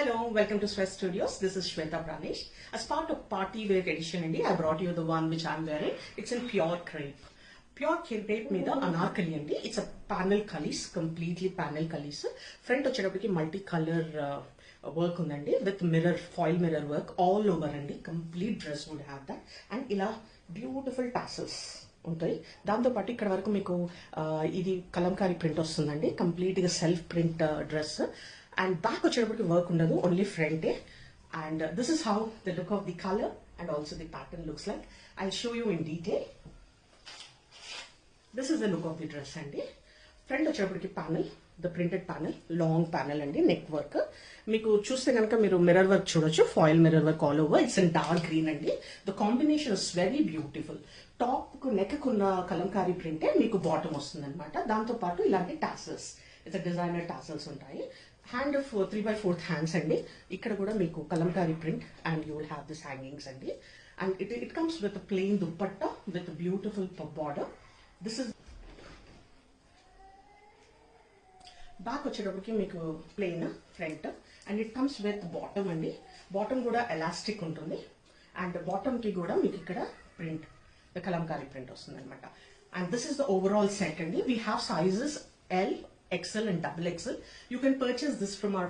Hello, welcome to Sweat Studios. This is Shweta Pranesh. As part of party wear edition, I brought you the one which I'm wearing. It's in pure crepe. Pure crepe మీద అనార్కలి అండి. It's a panel kalis, completely panel kalis. Front వచ్చేటప్పటికి multi color work ఉందండి with mirror, foil mirror work all over అండి. Complete dress would have that. And ఇలా beautiful tassels ఉంటాయి. దాంతో పాటు ఇక్కడ వరకు మీకు ఇది కలంకారీ ప్రింట్ వస్తుందండి. కంప్లీట్ గా self print dress. And back వచ్చేటప్పటికి వర్క్ ఉండదు, ఓన్లీ ఫ్రంటే. And this is how the look of the colour and also the pattern looks like. I show you in detail. This is the look of the dress అండి. Front వచ్చేటప్పటికి panel, the printed panel, long panel అండి, neck work. మీకు చూస్తే కనుక మీరు mirror work చూడొచ్చు, foil mirror work all over. It's in dark green అండి. The combination is very beautiful. Top కు నెక్ కున్న కలంకారీ ప్రింటే మీకు బాటమ్ వస్తుంది అనమాట. దాంతో పాటు ఇలాంటి టాసల్స్, ఇట్స్ డిజైనర్ టాసల్స్ ఉంటాయి. హ్యాండ్ 3/4 హ్యాండ్స్ అండి. ఇక్కడ కూడా మీకు kalamkari print and you will have this hangings అండి. And it comes with plain dupatta with beautiful border. This is back వచ్చేటప్పటికి మీకు plain front and it comes with bottom అండి. Bottom కూడా ఎలాస్టిక్ ఉంటుంది అండ్ బాటమ్ కి కూడా మీకు ఇక్కడ ప్రింట్, కలంకారీ ప్రింట్ వస్తుంది అనమాట. And this is the overall set అండి. We have sizes L, XL and XXL. You can purchase this from our